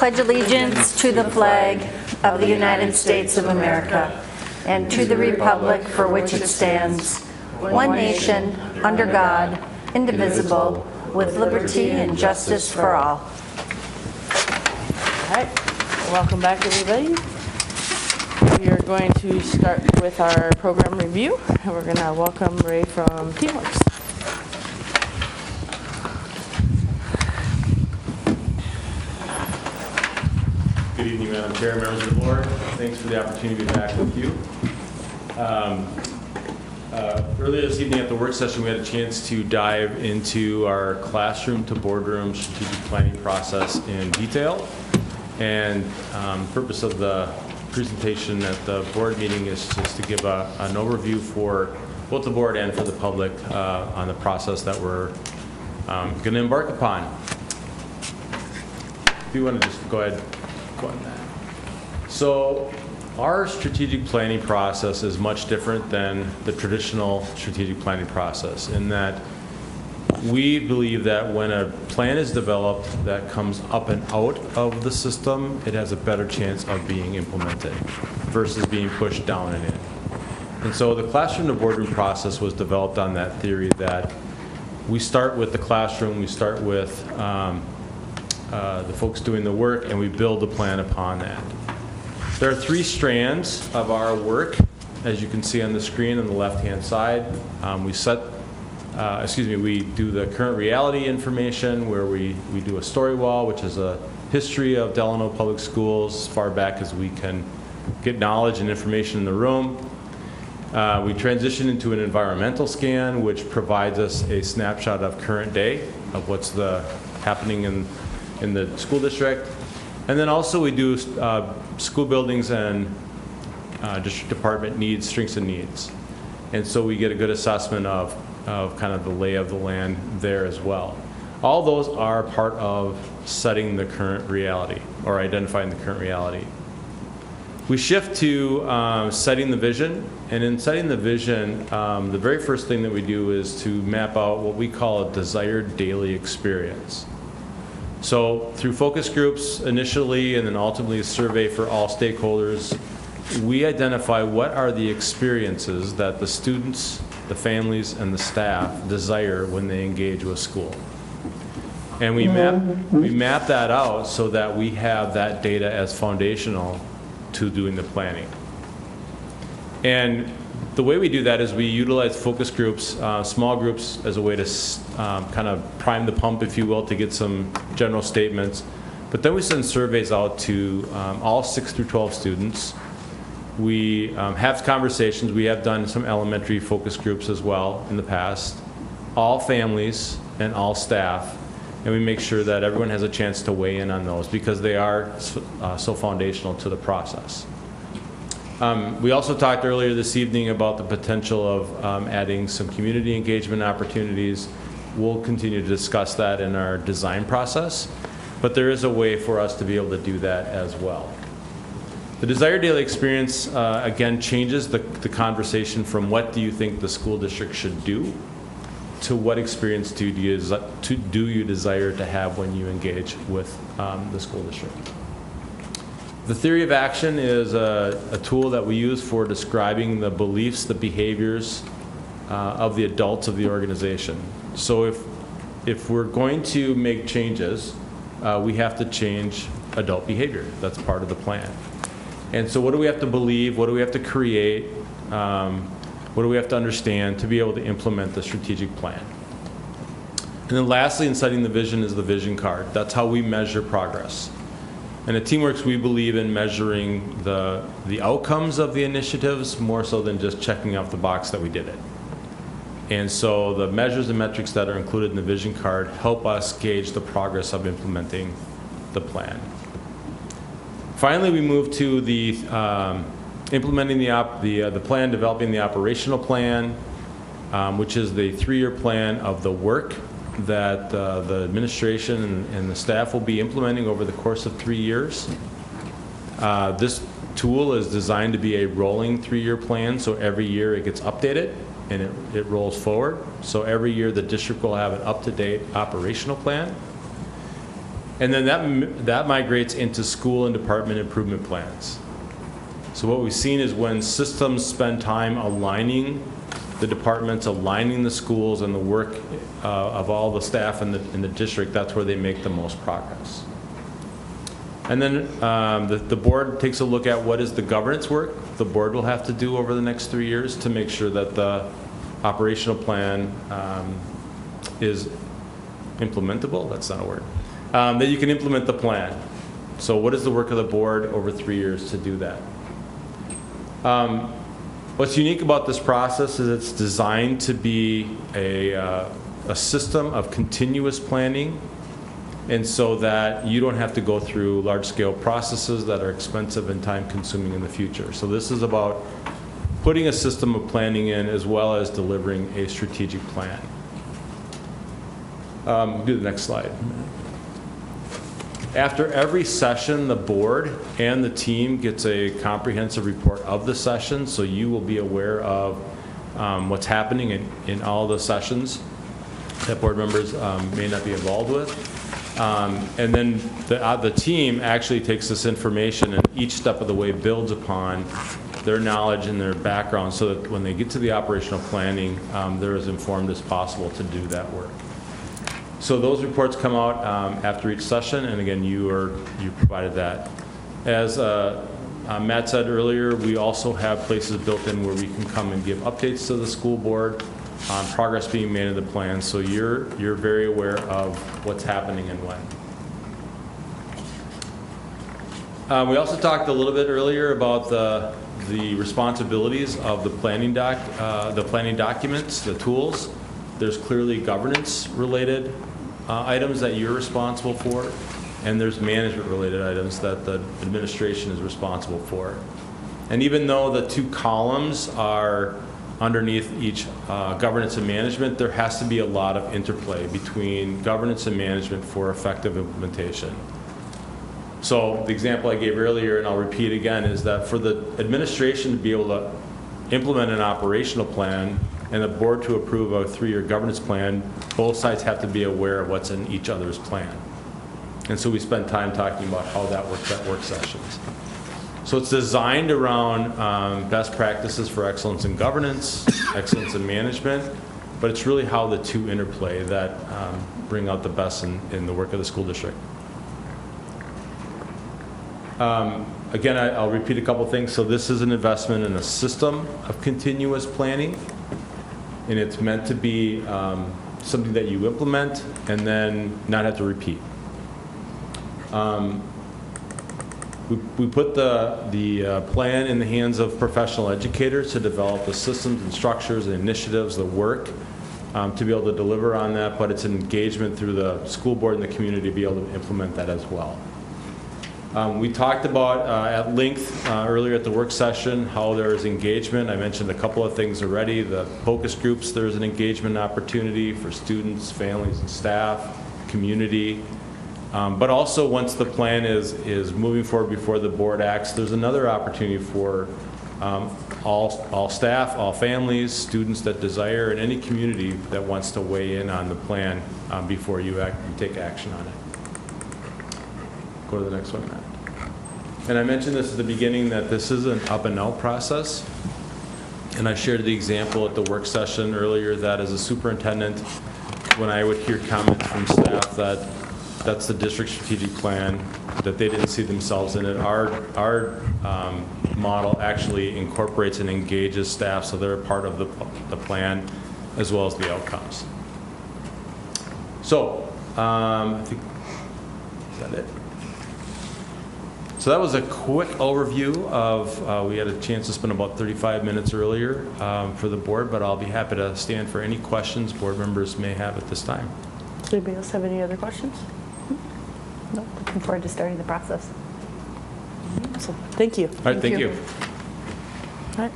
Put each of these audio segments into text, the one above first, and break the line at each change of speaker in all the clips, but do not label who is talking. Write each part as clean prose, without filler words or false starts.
pledge allegiance to the flag of the United States of America and to the republic for which it stands, one nation, under God, indivisible, with liberty and justice for all.
All right, welcome back everybody. We are going to start with our program review, and we're going to welcome Ray from Teamworks.
Good evening, Madam Chair, members of the board. Thanks for the opportunity to be back with you. Earlier this evening at the work session, we had a chance to dive into our classroom to boardroom strategic planning process in detail. And the purpose of the presentation at the board meeting is just to give an overview for both the board and for the public on the process that we're going to embark upon. If you want to just go ahead. On that. So our strategic planning process is much different than the traditional strategic planning process in that we believe that when a plan is developed that comes up and out of the system, it has a better chance of being implemented versus being pushed down and in. And so the classroom to boardroom process was developed on that theory that we start with the classroom, we start with the folks doing the work, and we build the plan upon that. There are three strands of our work, as you can see on the screen on the left-hand side. We do the current reality information, where we do a story wall, which is a history of Delano Public Schools as far back as we can get knowledge and information in the room. We transition into an environmental scan, which provides us a snapshot of current day of what's happening in the school district. And then also we do school buildings and district department needs, strengths and needs. And so we get a good assessment of kind of the lay of the land there as well. All those are part of setting the current reality or identifying the current reality. We shift to setting the vision. And in setting the vision, the very first thing that we do is to map out what we call a desired daily experience. So through focus groups initially and then ultimately a survey for all stakeholders, we identify what are the experiences that the students, the families, and the staff desire when they engage with school. And we map that out so that we have that data as foundational to doing the planning. And the way we do that is we utilize focus groups, small groups, as a way to kind of prime the pump, if you will, to get some general statements. But then we send surveys out to all 6 through 12 students. We have conversations. We have done some elementary focus groups as well in the past. All families and all staff. And we make sure that everyone has a chance to weigh in on those because they are so foundational to the process. We also talked earlier this evening about the potential of adding some community engagement opportunities. We'll continue to discuss that in our design process, but there is a way for us to be able to do that as well. The desired daily experience, again, changes the conversation from what do you think the school district should do to what experience do you desire to have when you engage with the school district. The theory of action is a tool that we use for describing the beliefs, the behaviors of the adults of the organization. So if we're going to make changes, we have to change adult behavior. That's part of the plan. And so what do we have to believe? What do we have to create? What do we have to understand to be able to implement the strategic plan? And then lastly, in setting the vision is the vision card. That's how we measure progress. And at Teamworks, we believe in measuring the outcomes of the initiatives more so than just checking off the box that we did it. And so the measures and metrics that are included in the vision card help us gauge the progress of implementing the plan. Finally, we move to the implementing the plan, developing the operational plan, which is the 3-year plan of the work that the administration and the staff will be implementing over the course of 3 years. This tool is designed to be a rolling 3-year plan, so every year it gets updated and it rolls forward. So every year the district will have an up-to-date operational plan. And then that migrates into school and department improvement plans. So what we've seen is when systems spend time aligning the departments, aligning the schools and the work of all the staff in the district, that's where they make the most progress. And then the board takes a look at what is the governance work the board will have to do over the next 3 years to make sure that the operational plan is implementable. That's not a word. That you can implement the plan. So what is the work of the board over 3 years to do that? What's unique about this process is it's designed to be a system of continuous planning, and so that you don't have to go through large-scale processes that are expensive and time-consuming in the future. So this is about putting a system of planning in as well as delivering a strategic plan. Do the next slide. After every session, the board and the team gets a comprehensive report of the session, so you will be aware of what's happening in all the sessions that board members may not be involved with. And then the team actually takes this information and each step of the way builds upon their knowledge and their background so that when they get to the operational planning, they're as informed as possible to do that work. So those reports come out after each session, and again, you provided that. As Matt said earlier, we also have places built in where we can come and give updates to the school board on progress being made in the plan, so you're very aware of what's happening and when. We also talked a little bit earlier about the responsibilities of the planning documents, the tools. There's clearly governance-related items that you're responsible for, and there's management-related items that the administration is responsible for. And even though the two columns are underneath each governance and management, there has to be a lot of interplay between governance and management for effective implementation. So the example I gave earlier, and I'll repeat again, is that for the administration to be able to implement an operational plan and the board to approve a 3-year governance plan, both sides have to be aware of what's in each other's plan. And so we spend time talking about how that works at work sessions. So it's designed around best practices for excellence in governance, excellence in management, but it's really how the two interplay that bring out the best in the work of the school district. Again, I'll repeat a couple things. So this is an investment in a system of continuous planning, and it's meant to be something that you implement and then not have to repeat. We put the plan in the hands of professional educators to develop the systems and structures and initiatives, the work, to be able to deliver on that, but it's an engagement through the school board and the community to be able to implement that as well. We talked about at length earlier at the work session how there is engagement. I mentioned a couple of things already. The focus groups, there's an engagement opportunity for students, families, and staff, community. But also once the plan is moving forward before the board acts, there's another opportunity for all staff, all families, students that desire, and any community that wants to weigh in on the plan before you take action on it. Go to the next one, Matt. And I mentioned this at the beginning that this is an up and out process. And I shared the example at the work session earlier that as a superintendent, when I would hear comments from staff that that's the district strategic plan, that they didn't see themselves in it, our model actually incorporates and engages staff so they're a part of the plan as well as the outcomes. So, I think, is that it? So that was a quick overview of, we had a chance to spend about 35 minutes earlier for the board, but I'll be happy to stand for any questions board members may have at this time.
Does anybody else have any other questions?
No, looking forward to starting the process.
Awesome. Thank you.
All right, thank you.
All right.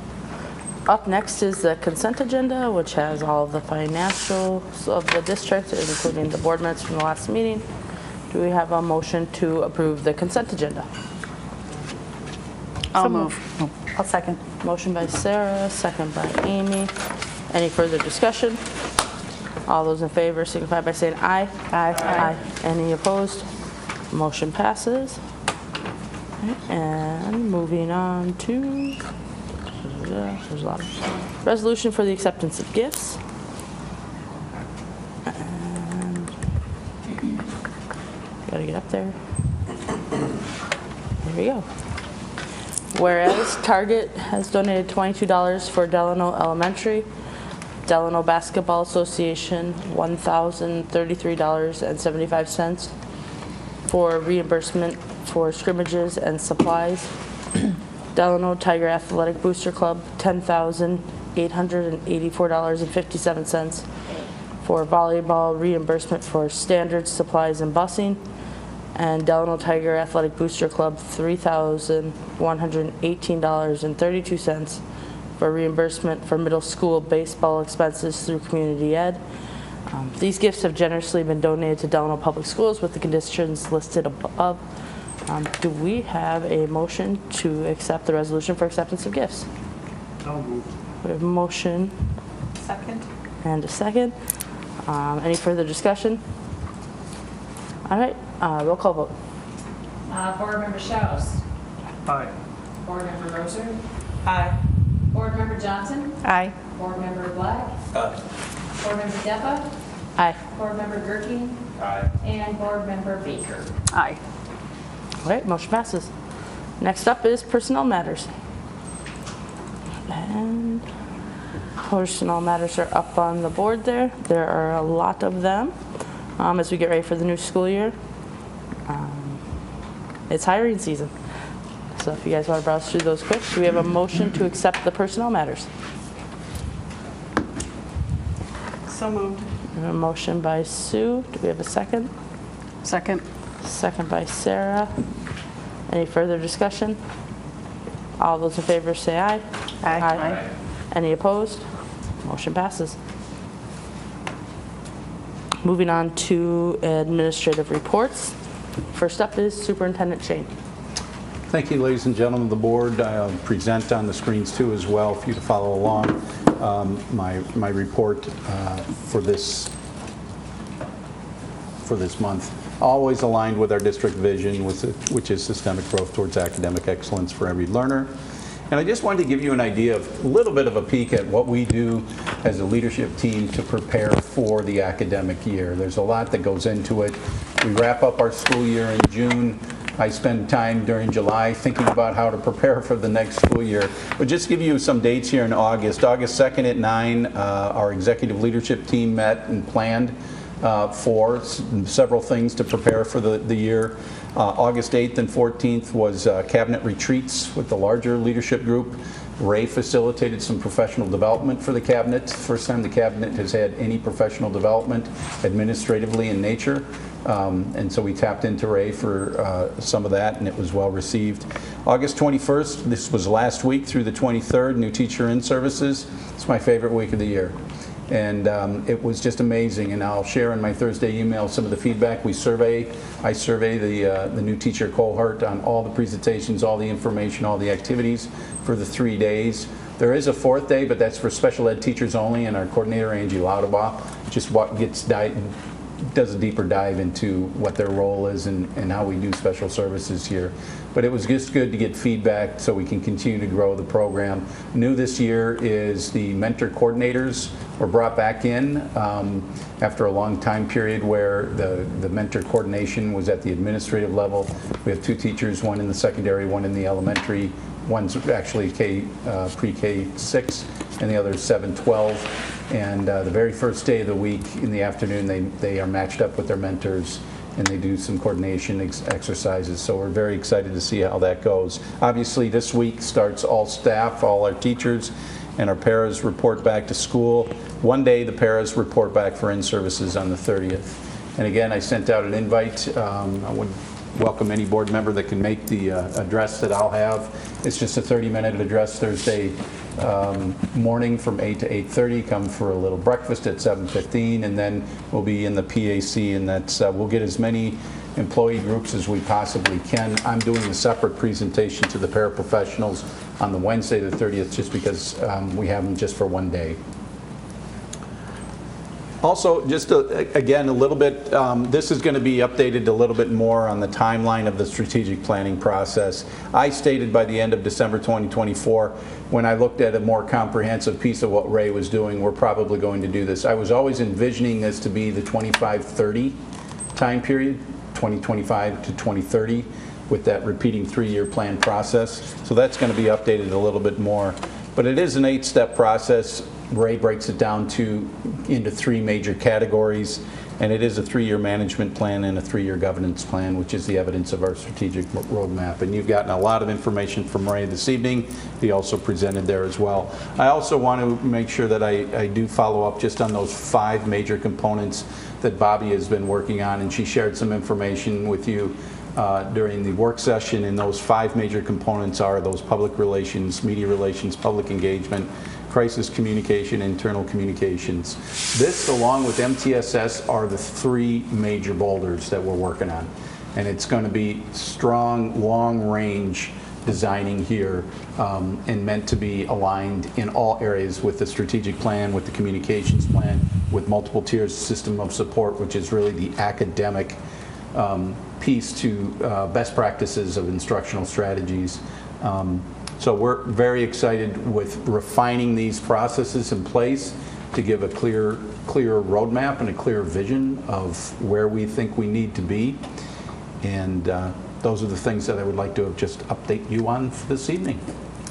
Up next is the consent agenda, which has all of the financials of the district, including the board minutes from the last meeting. Do we have a motion to approve the consent agenda?
I'll move. I'll second.
Motion by Sarah, second by Amy. Any further discussion? All those in favor signify by saying aye.
Aye.
Any opposed? Motion passes. And moving on to, there's a lot of resolution for the acceptance of gifts. And gotta get up there. There we go. Whereas Target has donated $22 for Delano Elementary, Delano Basketball Association $1,033.75 for reimbursement for scrimmages and supplies. Delano Tiger Athletic Booster Club $10,884.57 for volleyball reimbursement for standard supplies and busing. And Delano Tiger Athletic Booster Club $3,118.32 for reimbursement for middle school baseball expenses through Community Ed. These gifts have generously been donated to Delano Public Schools with the conditions listed above. Do we have a motion to accept the resolution for acceptance of gifts?
So moved.
We have a motion
Second.
and a second. Any further discussion? All right, roll call vote.
Board Member Schaus.
Aye.
Board Member Roser.
Aye.
Board Member Johnson.
Aye.
Board Member Black. Board Member Deppa.
Aye.
Board Member Gerke.
Aye.
And Board Member Baker.
Aye.
All right, motion passes. Next up is personnel matters. And personnel matters are up on the board there. There are a lot of them as we get ready for the new school year. It's hiring season. So if you guys want to browse through those quick, do we have a motion to accept the personnel matters?
So moved.
We have a motion by Sue. Do we have a second?
Second.
Second by Sarah. Any further discussion? All those in favor say aye.
Aye.
Any opposed? Motion passes. Moving on to administrative reports. First up is Superintendent Shane.
Thank you, ladies and gentlemen of the board. I'll present on the screens too as well for you to follow along. My report for this month, always aligned with our district vision, which is systemic growth towards academic excellence for every learner. And I just wanted to give you an idea of a little bit of a peek at what we do as a leadership team to prepare for the academic year. There's a lot that goes into it. We wrap up our school year in June. I spend time during July thinking about how to prepare for the next school year. But just give you some dates here in August. August 2nd at 9, our executive leadership team met and planned for several things to prepare for the year. August 8th and 14th was cabinet retreats with the larger leadership group. Ray facilitated some professional development for the cabinet. First time the cabinet has had any professional development administratively in nature. And so we tapped into Ray for some of that, and it was well received. August 21st, this was last week through the 23rd, new teacher in services. It's my favorite week of the year. And it was just amazing, and I'll share in my Thursday email some of the feedback. I survey the new teacher cohort on all the presentations, all the information, all the activities for the 3 days. There is a fourth day, but that's for special ed teachers only, and our coordinator, Angie Laudabaugh, just does a deeper dive into what their role is and how we do special services here. But it was just good to get feedback so we can continue to grow the program. New this year is the mentor coordinators were brought back in after a long time period where the mentor coordination was at the administrative level. We have 2 teachers, one in the secondary, one in the elementary. One's actually pre-K 6 and the other is 7-12. And the very first day of the week in the afternoon, they are matched up with their mentors and they do some coordination exercises. So we're very excited to see how that goes. Obviously, this week starts all staff, all our teachers, and our paras report back to school. One day, the paras report back for in-services on the 30th. And again, I sent out an invite. I would welcome any board member that can make the address that I'll have. It's just a 30-minute address Thursday morning from 8 to 8:30. Come for a little breakfast at 7:15, and then we'll be in the PAC, and that's we'll get as many employee groups as we possibly can. I'm doing a separate presentation to the paraprofessionals on the Wednesday the 30th just because we have them just for one day. Also, just again, a little bit, this is going to be updated a little bit more on the timeline of the strategic planning process. I stated by the end of December 2024, when I looked at a more comprehensive piece of what Ray was doing, we're probably going to do this. I was always envisioning this to be the 25-30 time period, 2025 to 2030, with that repeating 3-year plan process. So that's going to be updated a little bit more. But it is an 8-step process. Ray breaks it down into 3 major categories, and it is a 3-year management plan and a 3-year governance plan, which is the evidence of our strategic roadmap. And you've gotten a lot of information from Ray this evening. He also presented there as well. I also want to make sure that I do follow up just on those 5 major components that Bobby has been working on, and she shared some information with you during the work session, and those 5 major components are those public relations, media relations, public engagement, crisis communication, internal communications. This, along with MTSS, are the 3 major boulders that we're working on. And it's going to be strong, long-range designing here, and meant to be aligned in all areas with the strategic plan, with the communications plan, with multiple tiers system of support, which is really the academic piece to best practices of instructional strategies. So we're very excited with refining these processes in place to give a clear roadmap and a clear vision of where we think we need to be. And those are the things that I would like to just update you on for this evening.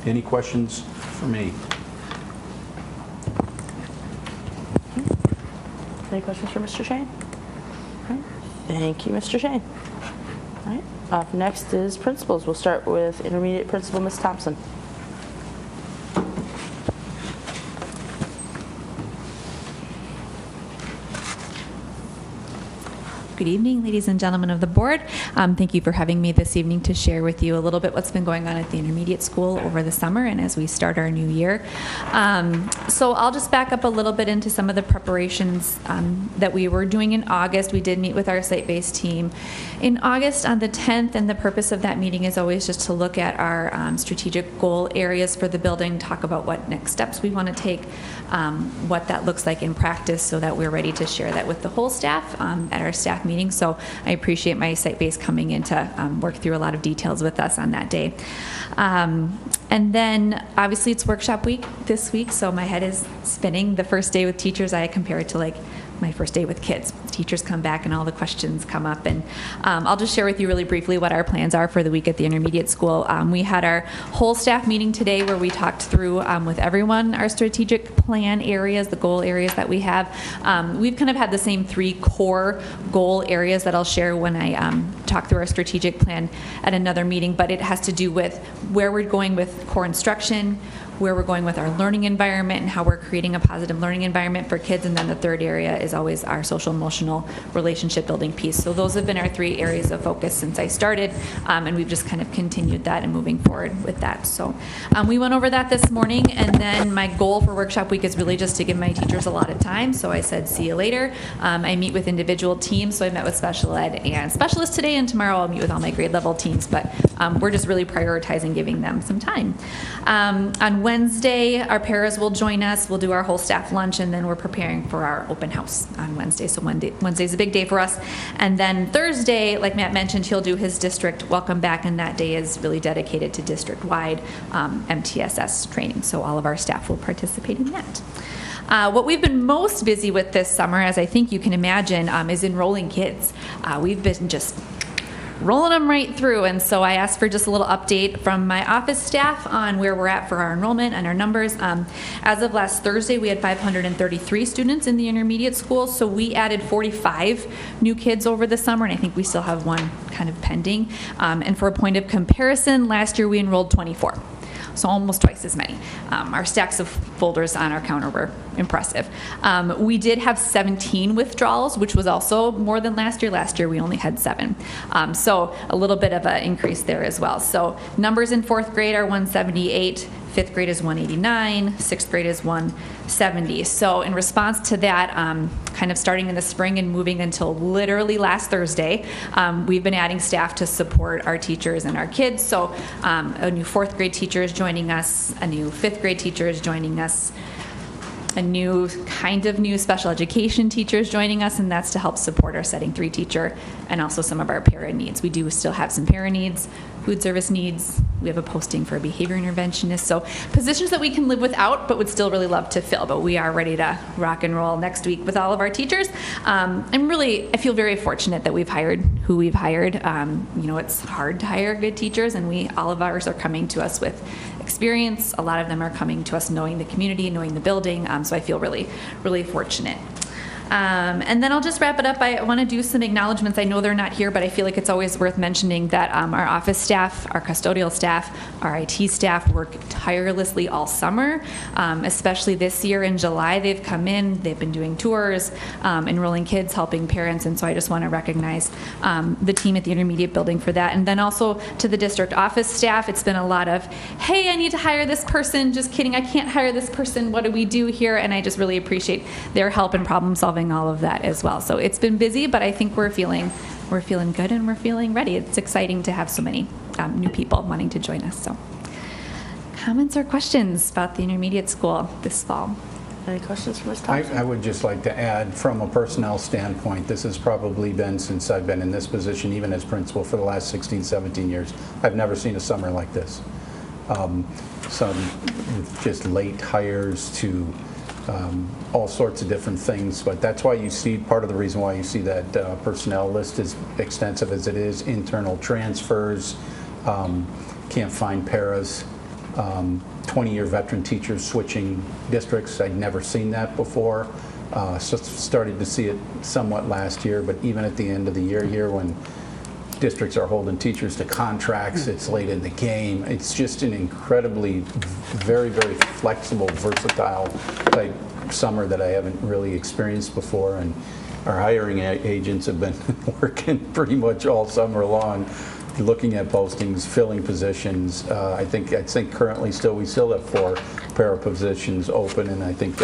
Any questions for me?
Any questions for Mr. Shane? All right. Thank you, Mr. Shane. All right. Up next is principals. We'll start with intermediate principal, Ms. Thompson.
Good evening, ladies and gentlemen of the board. Thank you for having me this evening to share with you a little bit what's been going on at the intermediate school over the summer and as we start our new year. So I'll just back up a little bit into some of the preparations that we were doing in August. We did meet with our site-based team in August on the 10th, and the purpose of that meeting is always just to look at our strategic goal areas for the building, talk about what next steps we want to take, what that looks like in practice, so that we're ready to share that with the whole staff at our staff meeting. So I appreciate my site base coming in to work through a lot of details with us on that day. And then obviously it's workshop week this week, so my head is spinning. The first day with teachers, I compare it to like my first day with kids. Teachers come back and all the questions come up, and I'll just share with you really briefly what our plans are for the week at the intermediate school. We had our whole staff meeting today where we talked through with everyone our strategic plan areas, the goal areas that we have. We've kind of had the same 3 core goal areas that I'll share when I talk through our strategic plan at another meeting, but it has to do with where we're going with core instruction, where we're going with our learning environment, and how we're creating a positive learning environment for kids. And then the third area is always our social emotional relationship building piece. So those have been our 3 areas of focus since I started, and we've just kind of continued that and moving forward with that. So we went over that this morning, and then my goal for workshop week is really just to give my teachers a lot of time. So I said, see you later. I meet with individual teams, so I met with special ed and specialists today, and tomorrow I'll meet with all my grade level teams, but we're just really prioritizing giving them some time. On Wednesday, our paras will join us. We'll do our whole staff lunch, and then we're preparing for our open house on Wednesday. So Wednesday's a big day for us. And then Thursday, like Matt mentioned, he'll do his district welcome back, and that day is really dedicated to district-wide MTSS training. So all of our staff will participate in that. What we've been most busy with this summer, as I think you can imagine, is enrolling kids. We've been just rolling them right through, and so I asked for just a little update from my office staff on where we're at for our enrollment and our numbers. As of last Thursday, we had 533 students in the intermediate school, so we added 45 new kids over the summer, and I think we still have 1 kind of pending. And for a point of comparison, last year we enrolled 24. So almost twice as many. Our stacks of folders on our counter were impressive. We did have 17 withdrawals, which was also more than last year. Last year we only had 7. So a little bit of an increase there as well. So numbers in 4th grade are 178. 5th grade is 189, 6th grade is 170. So in response to that, kind of starting in the spring and moving until literally last Thursday, we've been adding staff to support our teachers and our kids. So a new 4th grade teacher is joining us, a new 5th grade teacher is joining us. a new special education teachers joining us, and that's to help support our setting 3 teacher and also some of our para needs. We do still have some para needs, food service needs. We have a posting for a behavior interventionist. So positions that we can live without, but would still really love to fill. But we are ready to rock and roll next week with all of our teachers. I feel very fortunate that we've hired who we've hired. It's hard to hire good teachers, and all of ours are coming to us with experience. A lot of them are coming to us knowing the community, knowing the building. So I feel really, really fortunate. And then I'll just wrap it up. I want to do some acknowledgments. I know they're not here, but I feel like it's always worth mentioning that our office staff, our custodial staff, our IT staff work tirelessly all summer, especially this year in July. They've come in, they've been doing tours, enrolling kids, helping parents, and so I just want to recognize the team at the intermediate building for that. And then also to the district office staff, it's been a lot of, hey, I need to hire this person. Just kidding, I can't hire this person. What do we do here? And I just really appreciate their help in problem solving all of that as well. So it's been busy, but I think we're feeling good and we're feeling ready. It's exciting to have so many new people wanting to join us. So comments or questions about the intermediate school this fall?
Any questions for Ms. Thompson?
I would just like to add, from a personnel standpoint, this has probably been, since I've been in this position, even as principal for the last 16, 17 years, I've never seen a summer like this. Some just late hires to all sorts of different things, but that's why you see, part of the reason why you see that personnel list as extensive as it is. Internal transfers, can't find paras, 20-year veteran teachers switching districts. I'd never seen that before. So started to see it somewhat last year, but even at the end of the year here, when districts are holding teachers to contracts, it's late in the game. It's just an incredibly, very, very flexible, versatile type summer that I haven't really experienced before. And our hiring agents have been working pretty much all summer long, looking at postings, filling positions. I think currently we still have 4 para positions open, and I think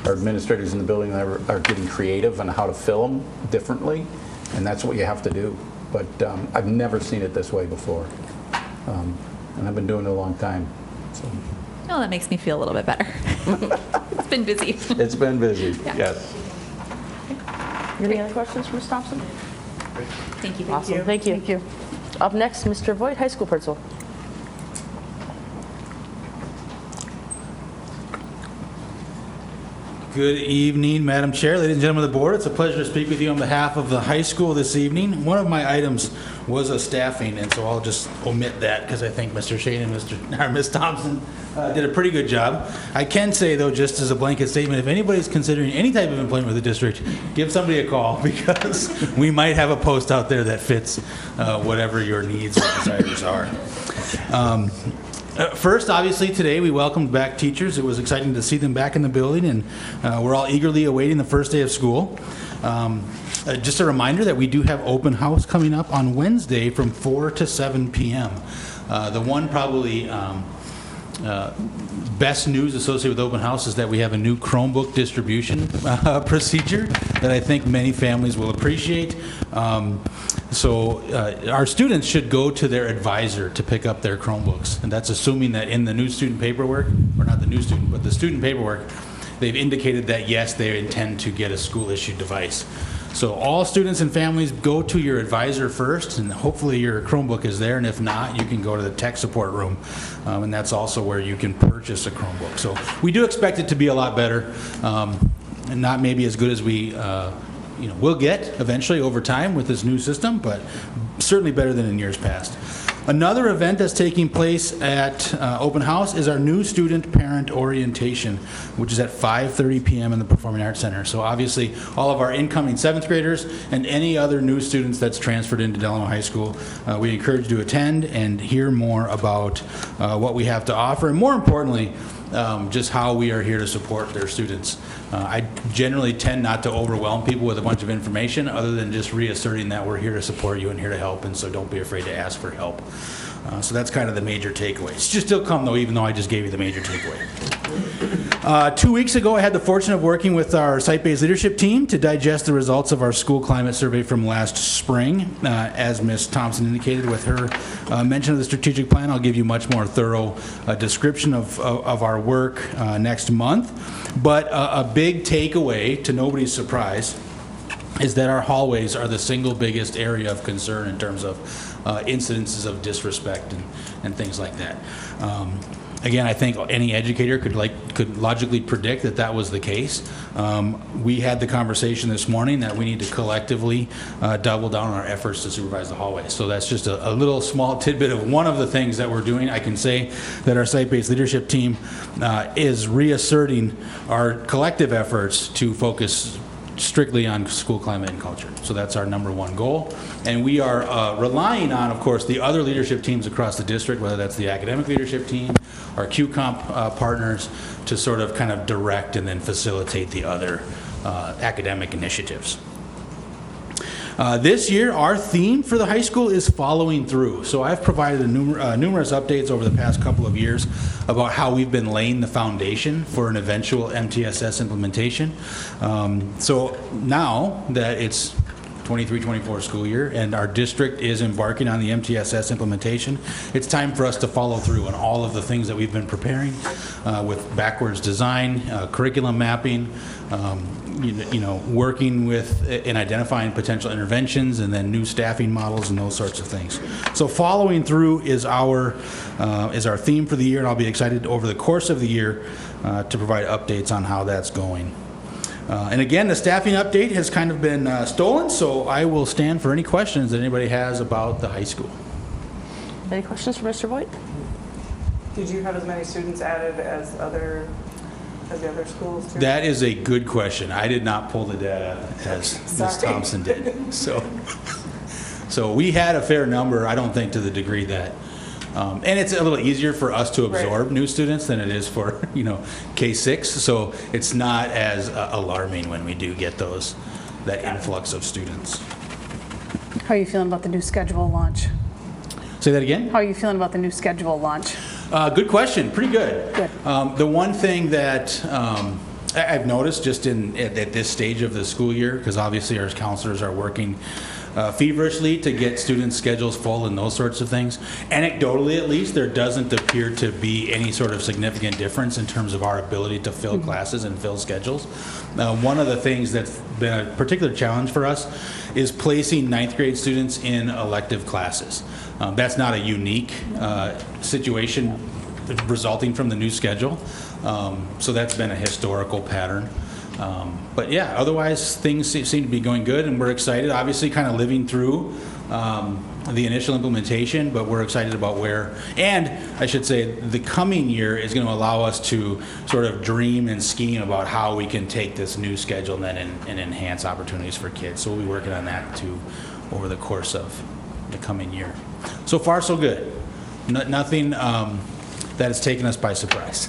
our administrators in the building are getting creative on how to fill them differently, and that's what you have to do. But I've never seen it this way before, and I've been doing it a long time. So.
Oh, that makes me feel a little bit better. It's been busy.
It's been busy,
Yeah.
yes.
Any other questions for Ms. Thompson?
Thank you.
Awesome, thank you. Thank you. Up next, Mr. Voigt, high school principal.
Good evening, Madam Chair, ladies and gentlemen of the board. It's a pleasure to speak with you on behalf of the high school this evening. One of my items was a staffing, and so I'll just omit that because I think Mr. Shane and Ms. Thompson did a pretty good job. I can say, though, just as a blanket statement, if anybody's considering any type of employment with the district, give somebody a call because we might have a post out there that fits whatever your needs or desires are. First, obviously, today we welcomed back teachers. It was exciting to see them back in the building, and we're all eagerly awaiting the first day of school. Just a reminder that we do have open house coming up on Wednesday from 4 to 7 p.m. The one probably best news associated with open house is that we have a new Chromebook distribution procedure that I think many families will appreciate. So our students should go to their advisor to pick up their Chromebooks, and that's assuming that in the new student paperwork, or not the new student, but the student paperwork, they've indicated that yes, they intend to get a school-issued device. So all students and families, go to your advisor first, and hopefully your Chromebook is there, and if not, you can go to the tech support room, and that's also where you can purchase a Chromebook. So we do expect it to be a lot better, and not maybe as good as we will get eventually over time with this new system, but certainly better than in years past. Another event that's taking place at Open House is our new student parent orientation, which is at 5:30 p.m. in the Performing Arts Center. So obviously all of our incoming 7th graders and any other new students that's transferred into Delano High School, we encourage you to attend and hear more about what we have to offer, and more importantly, just how we are here to support their students. I generally tend not to overwhelm people with a bunch of information other than just reasserting that we're here to support you and here to help, and so don't be afraid to ask for help. So that's kind of the major takeaway. Just still come, though, even though I just gave you the major takeaway. 2 weeks ago, I had the fortune of working with our site-based leadership team to digest the results of our school climate survey from last spring. As Ms. Thompson indicated with her mention of the strategic plan, I'll give you much more thorough description of our work next month. But a big takeaway, to nobody's surprise, is that our hallways are the single biggest area of concern in terms of incidences of disrespect and things like that. Again, I think any educator could logically predict that that was the case. We had the conversation this morning that we need to collectively double down on our efforts to supervise the hallways. So that's just a little small tidbit of one of the things that we're doing. I can say that our site-based leadership team is reasserting our collective efforts to focus strictly on school climate and culture. So that's our number one goal. And we are relying on, of course, the other leadership teams across the district, whether that's the academic leadership team, our QComp partners, to sort of kind of direct and then facilitate the other academic initiatives. This year, our theme for the high school is following through. So I've provided numerous updates over the past couple of years about how we've been laying the foundation for an eventual MTSS implementation. So now that it's 23-24 school year and our district is embarking on the MTSS implementation, it's time for us to follow through on all of the things that we've been preparing with backwards design, curriculum mapping, working with and identifying potential interventions, and then new staffing models and those sorts of things. So following through is our theme for the year, and I'll be excited over the course of the year to provide updates on how that's going. And again, the staffing update has kind of been stolen, so I will stand for any questions that anybody has about the high school.
Any questions for Mr. Voigt?
Did you have as many students added as the other schools too?
That is a good question. I did not pull the data as Ms. Thompson did. So we had a fair number, I don't think to the degree that, and it's a little easier for us to absorb new students than it is for, K-6. So it's not as alarming when we do get that influx of students.
How are you feeling about the new schedule launch?
Say that again?
How are you feeling about the new schedule launch?
Good question. Pretty good.
Good.
The one thing that I've noticed just at this stage of the school year, because obviously our counselors are working feverishly to get students' schedules full and those sorts of things. Anecdotally, at least, there doesn't appear to be any sort of significant difference in terms of our ability to fill classes and fill schedules. One of the things that's been a particular challenge for us is placing ninth grade students in elective classes. That's not a unique situation resulting from the new schedule. So that's been a historical pattern. But yeah, otherwise things seem to be going good, and we're excited. Obviously, kind of living through the initial implementation, but we're excited about and I should say, the coming year is going to allow us to sort of dream and scheme about how we can take this new schedule and then and enhance opportunities for kids. So we'll be working on that too over the course of the coming year. So far, so good. Nothing that has taken us by surprise.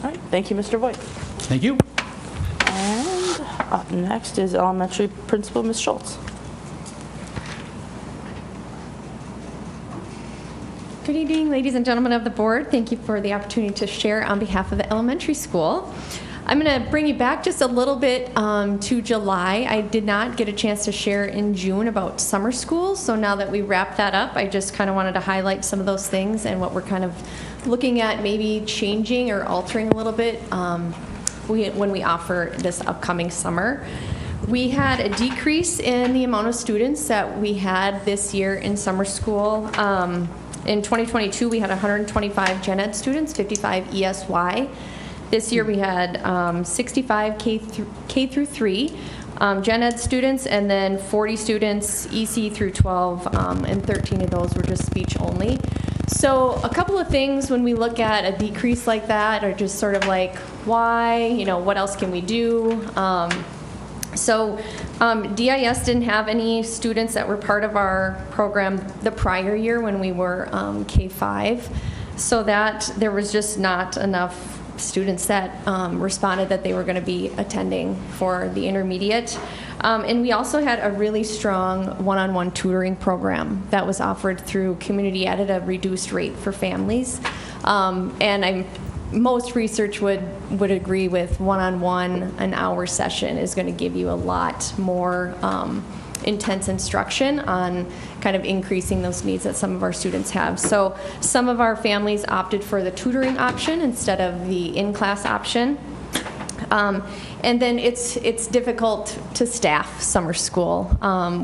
All right, thank you, Mr. Voigt.
Thank you.
And up next is elementary principal, Ms. Schultz.
Good evening, ladies and gentlemen of the board. Thank you for the opportunity to share on behalf of the elementary school. I'm going to bring you back just a little bit to July. I did not get a chance to share in June about summer school, so now that we wrapped that up, I just kind of wanted to highlight some of those things and what we're kind of looking at maybe changing or altering a little bit when we offer this upcoming summer. We had a decrease in the amount of students that we had this year in summer school. In 2022, we had 125 gen ed students, 55 ESY. This year we had 65 K through 3 gen ed students, and then 40 students EC through 12, and 13 of those were just speech only. So a couple of things when we look at a decrease like that are just sort of like, why, what else can we do? DIS didn't have any students that were part of our program the prior year when we were K-5, so that there was just not enough students that responded that they were going to be attending for the intermediate. And we also had a really strong one-on-one tutoring program that was offered through Community Ed at a reduced rate for families. And I'm most research would agree with one-on-one, an hour session is going to give you a lot more intense instruction on kind of increasing those needs that some of our students have. So some of our families opted for the tutoring option instead of the in-class option. And then it's difficult to staff summer school.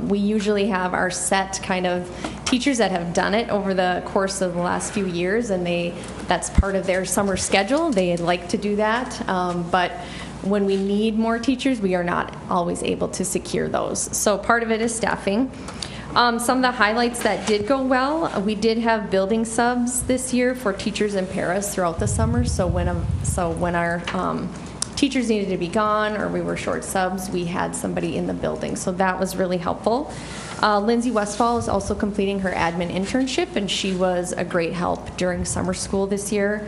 We usually have our set kind of teachers that have done it over the course of the last few years, and that's part of their summer schedule. They like to do that, but when we need more teachers, we are not always able to secure those. So part of it is staffing. Some of the highlights that did go well, we did have building subs this year for teachers and paras throughout the summer. So when our teachers needed to be gone or we were short subs, we had somebody in the building. So that was really helpful. Lindsay Westfall is also completing her admin internship, and she was a great help during summer school this year.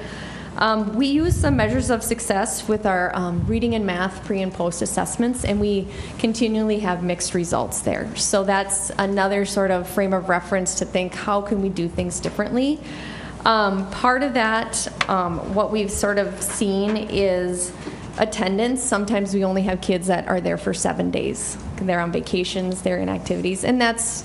We use some measures of success with our reading and math pre and post assessments, and we continually have mixed results there. So that's another sort of frame of reference to think, how can we do things differently? Part of that, what we've sort of seen is attendance. Sometimes we only have kids that are there for 7 days. They're on vacations, they're in activities, and that's,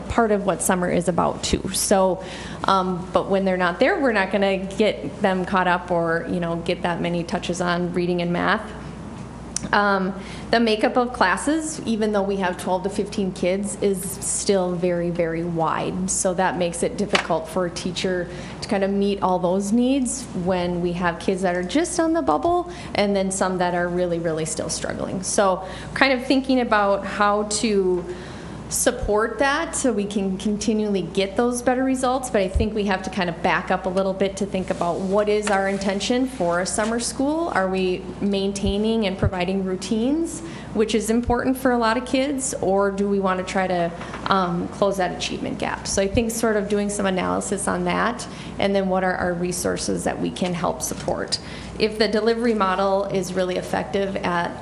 part of what summer is about too. So, but when they're not there, we're not going to get them caught up or, get that many touches on reading and math. The makeup of classes, even though we have 12 to 15 kids, is still very, very wide. So that makes it difficult for a teacher to kind of meet all those needs when we have kids that are just on the bubble and then some that are really, really still struggling. So kind of thinking about how to support that so we can continually get those better results, but I think we have to kind of back up a little bit to think about what is our intention for a summer school. Are we maintaining and providing routines, which is important for a lot of kids, or do we want to try to close that achievement gap? So I think sort of doing some analysis on that, and then what are our resources that we can help support. If the delivery model is really effective at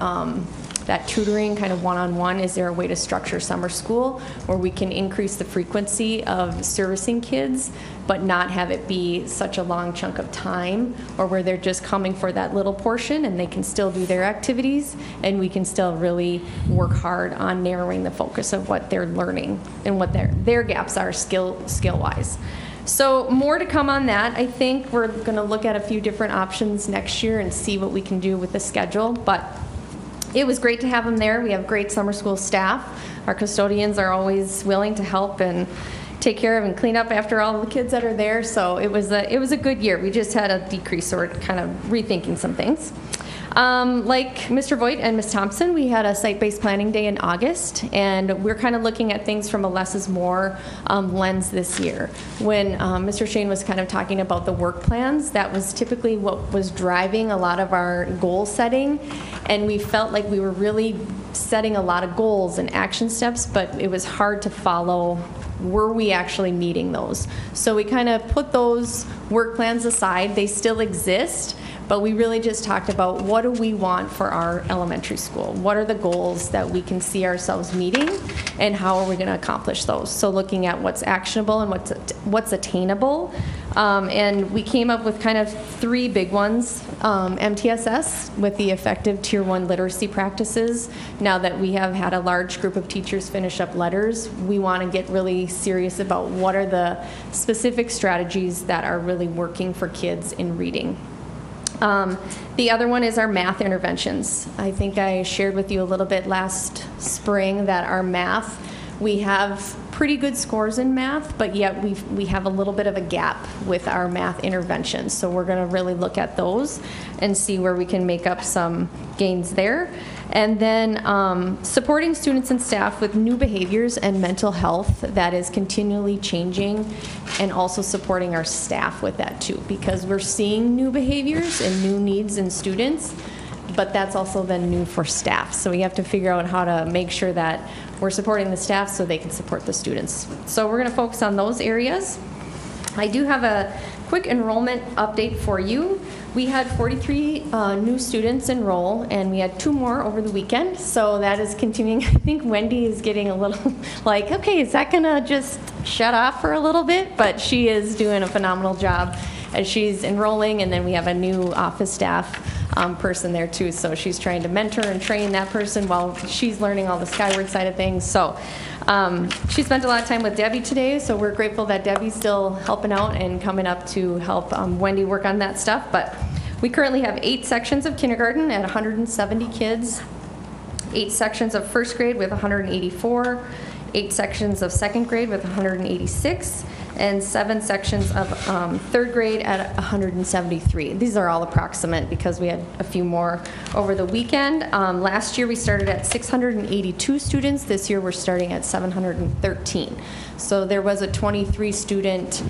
that tutoring kind of one-on-one, is there a way to structure summer school where we can increase the frequency of servicing kids but not have it be such a long chunk of time, or where they're just coming for that little portion and they can still do their activities and we can still really work hard on narrowing the focus of what they're learning and what their gaps are skill-wise. So more to come on that. I think we're going to look at a few different options next year and see what we can do with the schedule, but it was great to have them there. We have great summer school staff. Our custodians are always willing to help and take care of and clean up after all the kids that are there. So it was a good year. We just had a decrease, so we're kind of rethinking some things. Like Mr. Voigt and Ms. Thompson, we had a site-based planning day in August, and we're kind of looking at things from a less is more lens this year. When Mr. Shane was kind of talking about the work plans, that was typically what was driving a lot of our goal setting, and we felt like we were really setting a lot of goals and action steps, but it was hard to follow. Were we actually meeting those? So we kind of put those work plans aside. They still exist, but we really just talked about what do we want for our elementary school? What are the goals that we can see ourselves meeting, and how are we going to accomplish those? So looking at what's actionable and what's attainable. And we came up with kind of 3 big ones. MTSS with the effective Tier 1 literacy practices. Now that we have had a large group of teachers finish up letters, we want to get really serious about what are the specific strategies that are really working for kids in reading. The other one is our math interventions. I think I shared with you a little bit last spring that our math, we have pretty good scores in math, but yet we have a little bit of a gap with our math interventions. So we're going to really look at those and see where we can make up some gains there. And then supporting students and staff with new behaviors and mental health that is continually changing, and also supporting our staff with that too, because we're seeing new behaviors and new needs in students, but that's also then new for staff. So we have to figure out how to make sure that we're supporting the staff so they can support the students. So we're going to focus on those areas. I do have a quick enrollment update for you. We had 43 new students enroll, and we had 2 more over the weekend, so that is continuing. I think Wendy is getting a little like, okay, is that going to just shut off for a little bit? But she is doing a phenomenal job as she's enrolling, and then we have a new office staff person there too, so she's trying to mentor and train that person while she's learning all the Skyward side of things. So she spent a lot of time with Debbie today, so we're grateful that Debbie's still helping out and coming up to help Wendy work on that stuff. But we currently have 8 sections of kindergarten at 170 kids, 8 sections of first grade with 184, 8 sections of second grade with 186, and 7 sections of third grade at 173. These are all approximate because we had a few more over the weekend. Last year we started at 682 students. This year we're starting at 713. So there was a 23 student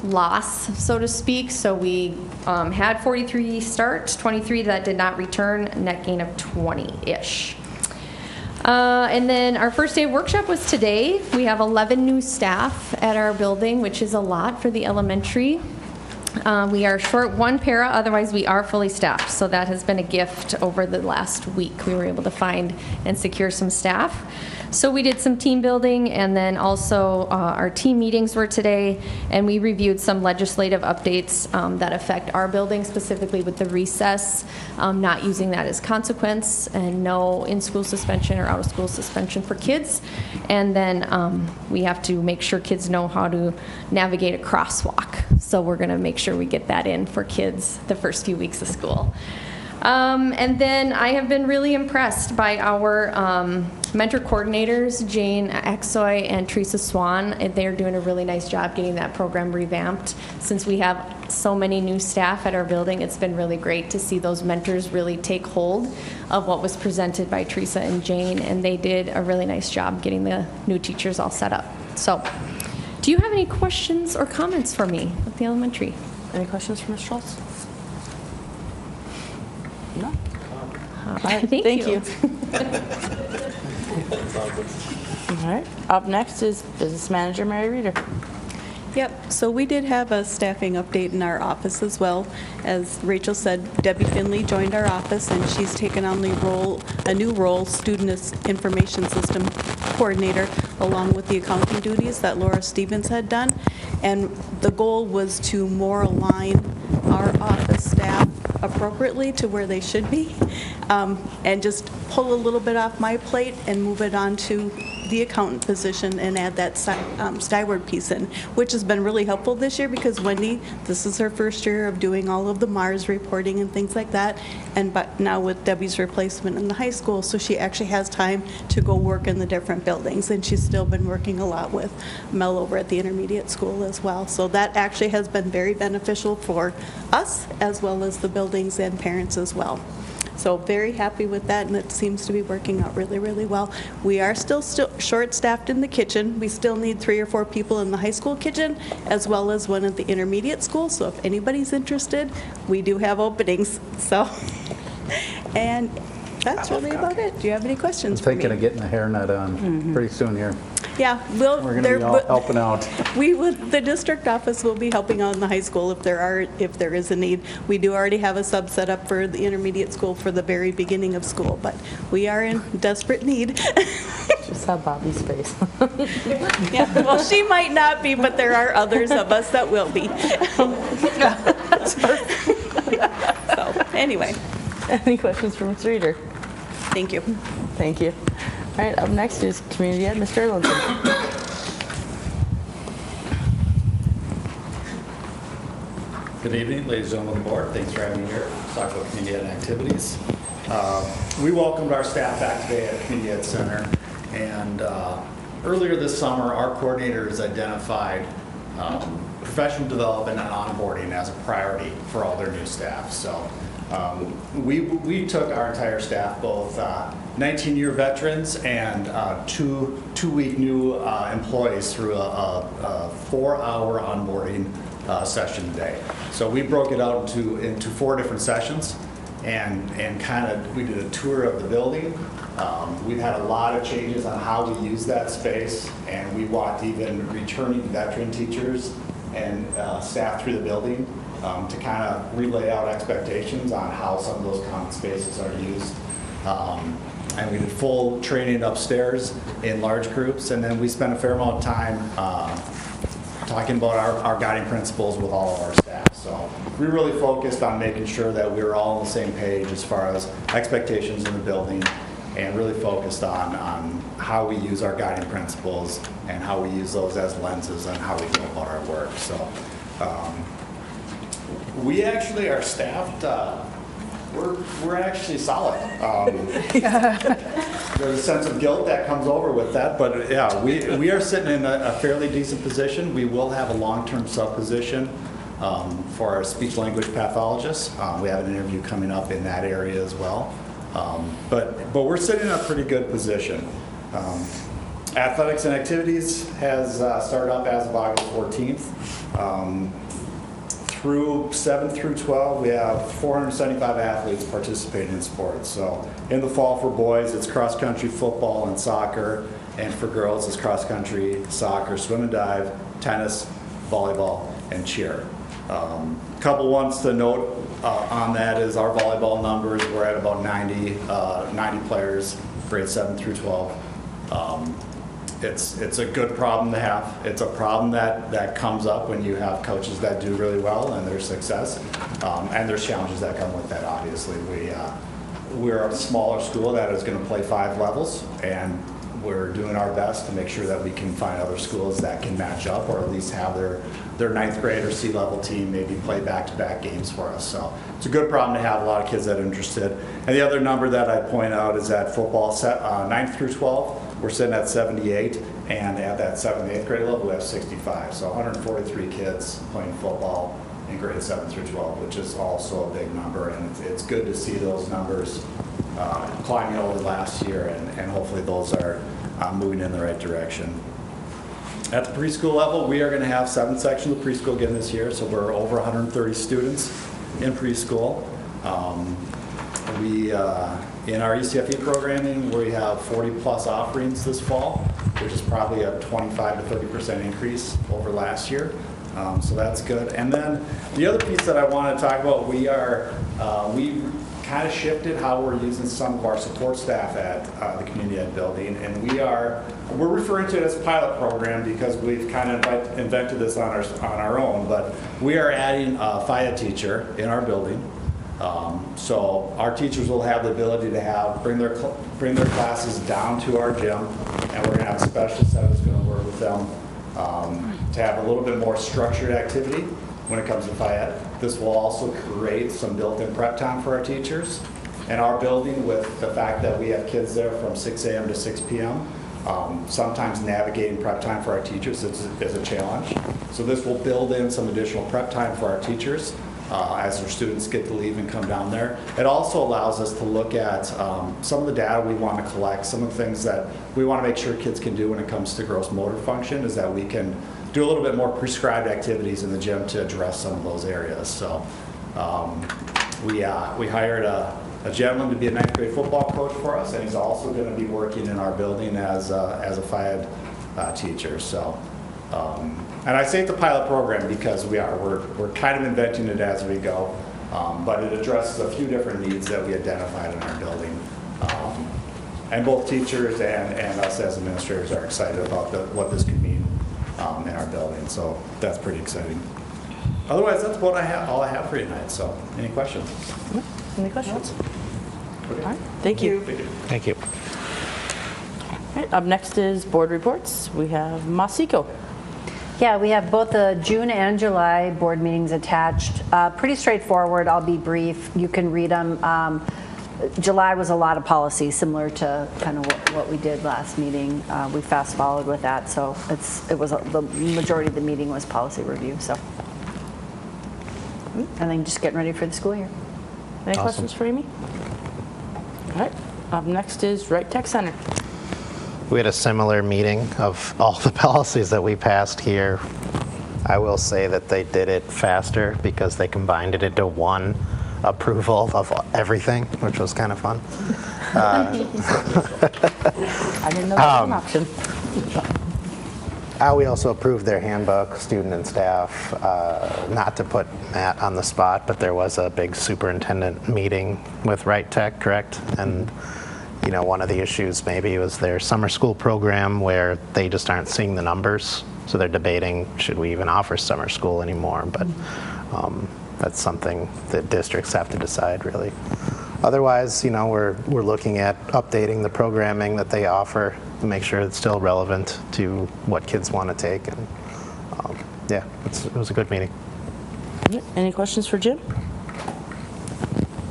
loss, so to speak. So we had 43 start, 23 that did not return, net gain of 20-ish. And then our first day of workshop was today. We have 11 new staff at our building, which is a lot for the elementary. We are short 1 para, otherwise we are fully staffed. So that has been a gift over the last week. We were able to find and secure some staff. So we did some team building, and then also our team meetings were today, and we reviewed some legislative updates that affect our building, specifically with the recess, not using that as consequence, and no in-school suspension or out-of-school suspension for kids. And then we have to make sure kids know how to navigate a crosswalk. So we're going to make sure we get that in for kids the first few weeks of school. And then I have been really impressed by our mentor coordinators, Jane Exoy and Teresa Swan. They're doing a really nice job getting that program revamped. Since we have so many new staff at our building, it's been really great to see those mentors really take hold of what was presented by Teresa and Jane, and they did a really nice job getting the new teachers all set up. So, do you have any questions or comments for me at the elementary?
Any questions for Ms. Schultz? No? All right,
Thank you.
All right, up next is Business Manager Mary Reeder.
Yep, so we did have a staffing update in our office as well. As Rachel said, Debbie Finley joined our office, and she's taken on a new role, Student Information System Coordinator, along with the accounting duties that Laura Stevens had done. And the goal was to more align our office staff appropriately to where they should be, and just pull a little bit off my plate and move it on to the accountant position and add that Skyward piece in, which has been really helpful this year because Wendy, this is her first year of doing all of the Mars reporting and things like that, but now with Debbie's replacement in the high school, so she actually has time to go work in the different buildings, and she's still been working a lot with Mel over at the intermediate school as well. So that actually has been very beneficial for us as well as the buildings and parents as well. So very happy with that, and it seems to be working out really, really well. We are still short-staffed in the kitchen. We still need 3 or 4 people in the high school kitchen, as well as one at the intermediate school. So if anybody's interested, we do have openings. So, and that's really about it. Do you have any questions for me?
Thinking of getting a hairnet on pretty soon here.
Yeah,
We're going to be all helping out.
The district office will be helping out in the high school if there is a need. We do already have a sub set up for the intermediate school for the very beginning of school, but we are in desperate need.
Just saw Bobby's face.
Yeah, well, she might not be, but there are others of us that will be. So, anyway.
Any questions for Ms. Reeder?
Thank you.
Thank you. All right, up next is Community Ed, Mr. Erlandson.
Good evening, ladies and gentlemen of the board. Thanks for having me here to talk about community ed activities. We welcomed our staff back today at Community Ed Center, and earlier this summer, our coordinators identified professional development and onboarding as a priority for all their new staff. So we took our entire staff, both 19-year veterans and two-week new employees through a 4-hour onboarding session today. So we broke it out into 4 different sessions, and we did a tour of the building. We've had a lot of changes on how we use that space, and we walked even returning veteran teachers and staff through the building to kind of relay out expectations on how some of those common spaces are used. And we did full training upstairs in large groups, and then we spent a fair amount of time talking about our guiding principles with all of our staff. So we really focused on making sure that we were all on the same page as far as expectations in the building, and really focused on how we use our guiding principles and how we use those as lenses on how we go about our work. So we actually are staffed, we're actually solid. There's a sense of guilt that comes over with that, but yeah, we are sitting in a fairly decent position. We will have a long-term sub position for our speech-language pathologist. We have an interview coming up in that area as well. But we're sitting in a pretty good position. Athletics and activities has started up as of August 14th. Through 7th through 12, we have 475 athletes participating in sports. So in the fall for boys, it's cross-country, football, and soccer. And for girls, it's cross-country, soccer, swim and dive, tennis, volleyball, and cheer. Couple ones to note on that is our volleyball numbers. We're at about 90 players, grades 7 through 12. It's a good problem to have. It's a problem that comes up when you have coaches that do really well and their success, and there's challenges that come with that. Obviously, we're a smaller school that is going to play 5 levels, and we're doing our best to make sure that we can find other schools that can match up, or at least have their 9th grade or C-level team maybe play back-to-back games for us. So it's a good problem to have, a lot of kids that are interested. And the other number that I point out is that football, 9th through 12, we're sitting at 78, and at that 7th and 8th grade level, we have 65. So 143 kids playing football in grades 7 through 12, which is also a big number, and it's good to see those numbers climbing over last year, and hopefully those are moving in the right direction. At the preschool level, we are going to have 7 sections of preschool again this year, so we're over 130 students in preschool. In our ECFE programming, we have 40 plus offerings this fall, which is probably a 25 to 30% increase over last year. So that's good. And then the other piece that I want to talk about, we kind of shifted how we're using some of our support staff at the community ed building, and we're referring to it as a pilot program because we've kind of invented this on our own, but we are adding a FIAD teacher in our building. So our teachers will have the ability to bring their classes down to our gym, and we're going to have a specialist that is going to work with them to have a little bit more structured activity when it comes to FIAD. This will also create some built-in prep time for our teachers. And our building, with the fact that we have kids there from 6 a.m. to 6 p.m., sometimes navigating prep time for our teachers is a challenge. So this will build in some additional prep time for our teachers as their students get to leave and come down there. It also allows us to look at some of the data we want to collect, some of the things that we want to make sure kids can do when it comes to gross motor function, is that we can do a little bit more prescribed activities in the gym to address some of those areas. So we hired a gentleman to be a 9th grade football coach for us, and he's also going to be working in our building as a FIAD teacher. So, and I say it's a pilot program because we're kind of inventing it as we go, but it addresses a few different needs that we identified in our building. And both teachers and us as administrators are excited about what this could mean in our building. So that's pretty exciting. Otherwise, that's what all I have for you tonight. So, any questions?
Any questions?
Okay.
All right, thank you.
Thank you.
All right, up next is board reports. We have Masiko.
Yeah, we have both the June and July board meetings attached. Pretty straightforward. I'll be brief. You can read them. July was a lot of policy, similar to kind of what we did last meeting. We fast followed with that, so the majority of the meeting was policy review. So, and then just getting ready for the school year.
Any questions for Amy? All right, up next is Wright Tech Center.
We had a similar meeting of all the policies that we passed here. I will say that they did it faster because they combined it into one approval of everything, which was kind of fun.
I didn't know that was an option.
We also approved their handbook, student and staff. Not to put Matt on the spot, but there was a big superintendent meeting with Wright Tech, correct? And one of the issues maybe was their summer school program, where they just aren't seeing the numbers So they're debating, should we even offer summer school anymore? But that's something that districts have to decide, really. Otherwise, we're looking at updating the programming that they offer to make sure it's still relevant to what kids want to take. And yeah, it was a good meeting.
Any questions for Jim?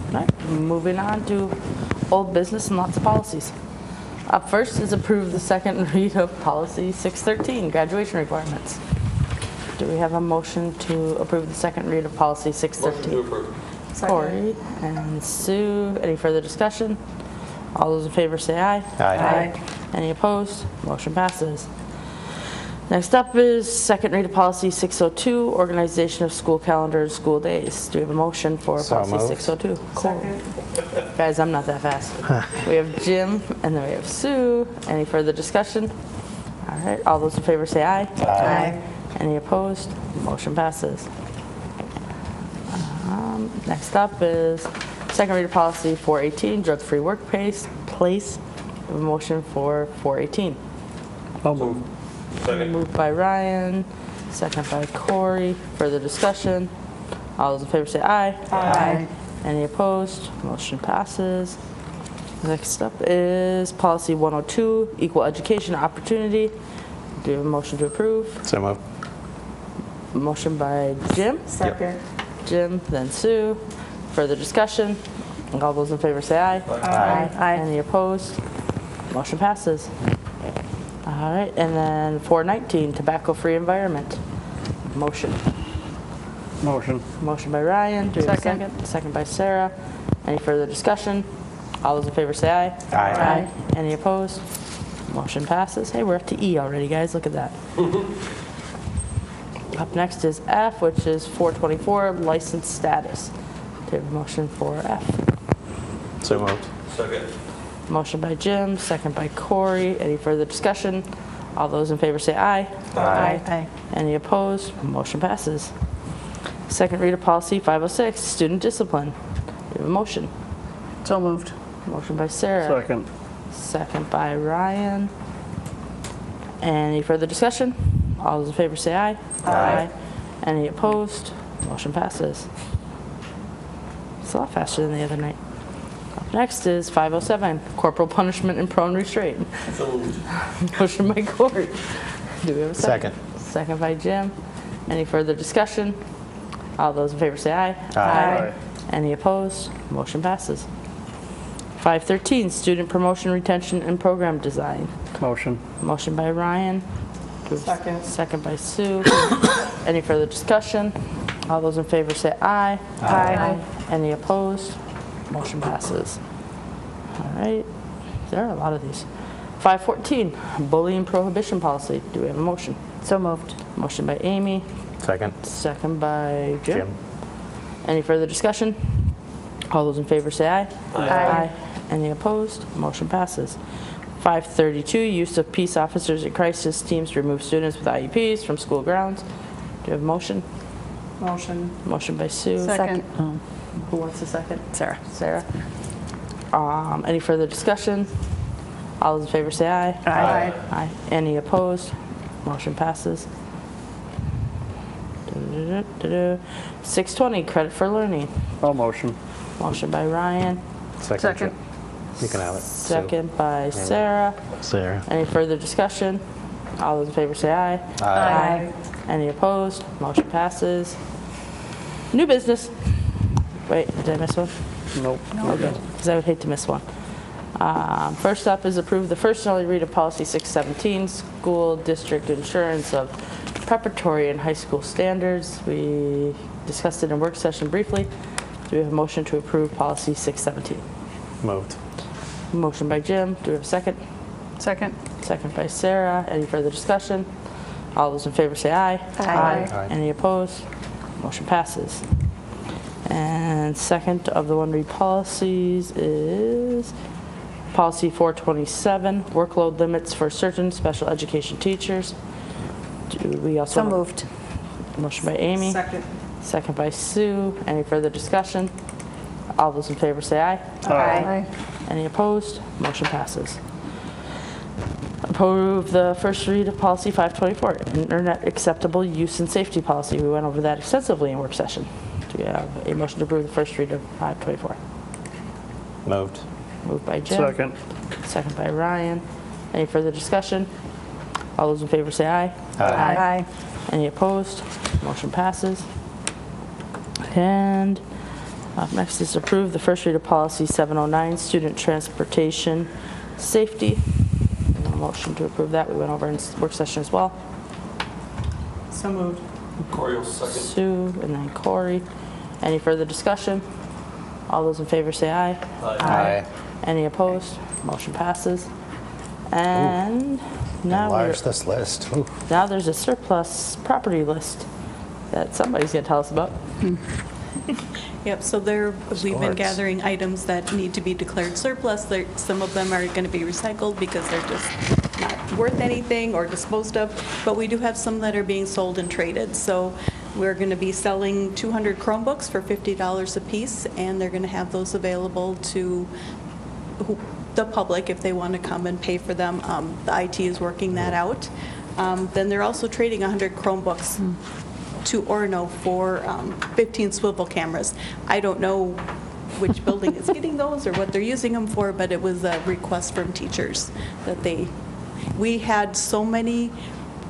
All right, moving on to old business and lots of policies. Up first is approve the second read of policy 613, graduation requirements. Do we have a motion to approve the second read of policy 613? Corey and Sue, any further discussion? All those in favor say aye.
Aye.
Any opposed? Motion passes. Next up is second read of policy 602, organization of school calendar and school days. Do we have a motion for
So
policy
moved.
602? Cool. Guys, I'm not that fast. We have Jim and then we have Sue. Any further discussion? All right, all those in favor say aye.
Aye.
Any opposed? Motion passes. Next up is second read of policy 418, drug-free workplace. We have a motion for 418.
I'll move.
Moved by Ryan, second by Corey. Further discussion? All those in favor say aye.
Aye.
Any opposed? Motion passes. Next up is policy 102, equal education opportunity. Do you have a motion to approve?
So moved.
Motion by Jim.
Second.
Jim, then Sue. Further discussion? All those in favor say aye.
Aye.
Any opposed? Motion passes. All right, and then 419, tobacco-free environment. Motion.
Motion.
Motion by Ryan. Do we have a
Second.
second? Second by Sarah. Any further discussion? All those in favor say aye.
Aye.
Any opposed? Motion passes. Hey, we're up to E already, guys. Look at that. Up next is F, which is 424, license status. Do you have a motion for F?
So moved.
Motion by Jim, second by Corey. Any further discussion? All those in favor say aye.
Aye.
Any opposed? Motion passes. Second read of policy 506, student discipline. We have a motion.
So moved.
Motion by Sarah.
Second.
Second by Ryan. Any further discussion? All those in favor say aye.
Aye.
Any opposed? Motion passes. It's a lot faster than the other night. Up next is 507, corporal punishment and prone restraint. Motion by Corey. Do we have a second? Second by Jim. Any further discussion? All those in favor say aye.
Aye.
Any opposed? Motion passes. 513, student promotion, retention, and program design.
Motion.
Motion by Ryan.
Second.
Second by Sue. Any further discussion? All those in favor say aye.
Aye.
Any opposed? Motion passes. All right. There are a lot of these. 514, bullying prohibition policy. Do we have a motion?
So moved.
Motion by Amy.
Second.
Second by Jim.
Jim.
Any further discussion? All those in favor say aye.
Aye.
Any opposed? Motion passes. 532, use of peace officers at crisis teams to remove students with IEPs from school grounds. Do you have a motion?
Motion.
Motion by Sue.
Second.
Who wants a second?
Sarah.
Sarah. Any further discussion? All those in favor say aye.
Aye.
Aye. Any opposed? Motion passes. 620, credit for learning.
I'll motion.
Motion by Ryan.
Second.
Jim. You can have it. Sue.
Second by Sarah.
Sarah.
Any further discussion? All those in favor say aye.
Aye.
Any opposed? Motion passes. New business. Wait, did I miss one?
Nope.
Okay, because I would hate to miss one. First up is approve the first and only read of policy 617, school district insurance of preparatory and high school standards. We discussed it in work session briefly. Do we have a motion to approve policy 617?
Moved.
Motion by Jim. Do we have a second?
Second.
Second by Sarah. Any further discussion? All those in favor say aye.
Aye.
Any opposed? Motion passes. And second of the one read policies is policy 427, workload limits for certain special education teachers. Do we also?
So moved.
Motion by Amy.
Second.
Second by Sue. Any further discussion? All those in favor say aye.
Aye.
Any opposed? Motion passes. Approve the first read of policy 524, internet acceptable use and safety policy. We went over that extensively in work session. Do you have a motion to approve the first read of 524?
Moved.
Moved by Jim.
Second.
Second by Ryan. Any further discussion? All those in favor say aye.
Aye.
Any opposed? Motion passes. And up next is approve the first read of policy 709, student transportation safety. A motion to approve that. We went over in work session as well.
So moved.
Sue and then Corey. Any further discussion? All those in favor say aye.
Aye.
Any opposed? Motion passes. And now
Enlarge this list. Ooh.
now there's a surplus property list that somebody's going to tell us about.
Yep, so we've been gathering items that need to be declared surplus. Some of them are going to be recycled because they're just not worth anything or disposed of, but we do have some that are being sold and traded. So we're going to be selling 200 Chromebooks for $50 a piece, and they're going to have those available to the public if they want to come and pay for them. The IT is working that out. Then they're also trading 100 Chromebooks to Orono for 15 swivel cameras. I don't know which building is getting those or what they're using them for, but it was a request from teachers that we had so many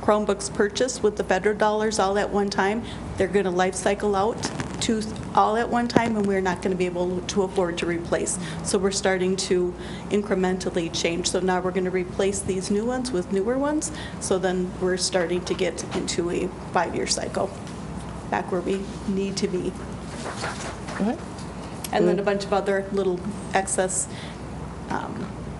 Chromebooks purchased with the federal dollars all at one time. They're going to life cycle out to all at one time, and we're not going to be able to afford to replace. So we're starting to incrementally change. So now we're going to replace these new ones with newer ones. So then we're starting to get into a 5-year cycle, back where we need to be.
Okay.
And then a bunch of other little excess.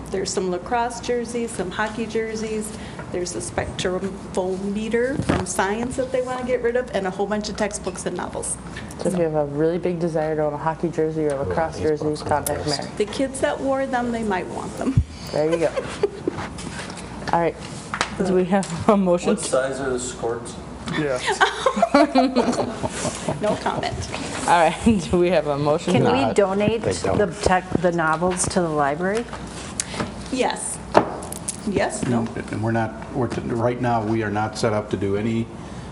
There's some lacrosse jerseys, some hockey jerseys. There's a spectrophometer from science that they want to get rid of, and a whole bunch of textbooks and novels.
So if you have a really big desire to own a hockey jersey or a lacrosse jersey, contact Mary.
The kids that wore them, they might want them.
There you go. All right. Do we have a motion?
What size are the skirts?
Yeah.
No comment.
All right. Do we have a motion?
Can we donate
they don't.
the novels to the library?
Yes. Yes, no.
And right now, we are not set up to do any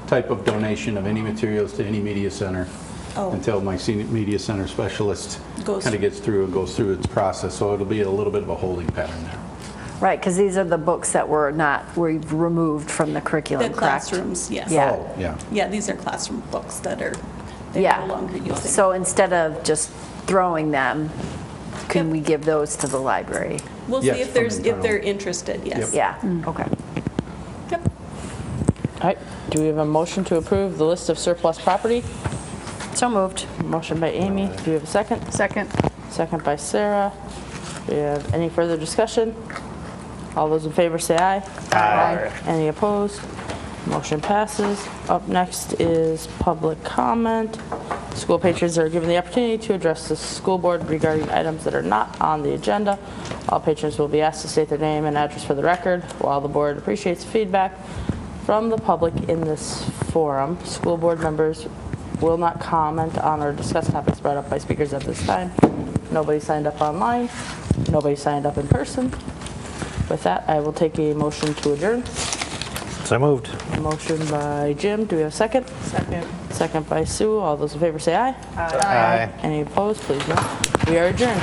type of donation of any materials to any media center until my senior media center specialist kind of goes through its process. So it'll be a little bit of a holding pattern there.
Right, because these are the books that we've removed from the curriculum,
The
correct?
classrooms, yes.
Yeah.
Oh, yeah.
Yeah, these are classroom books that they're no longer using.
So instead of just throwing them, can we give those to the library?
We'll see
Yes,
if they're interested, yes.
Yeah, okay.
Yep.
All right. Do we have a motion to approve the list of surplus property?
So moved.
Motion by Amy. Do we have a second?
Second.
Second by Sarah. Do we have any further discussion? All those in favor say aye.
Aye.
Any opposed? Motion passes. Up next is public comment. School patrons are given the opportunity to address the school board regarding items that are not on the agenda. All patrons will be asked to state their name and address for the record. While the board appreciates feedback from the public in this forum, school board members will not comment on or discuss topics brought up by speakers at this time. Nobody signed up online. Nobody signed up in person. With that, I will take a motion to adjourn.
So moved.
A motion by Jim. Do we have a second?
Second.
Second by Sue. All those in favor say aye.
Aye.
Any opposed, please no. We are adjourned.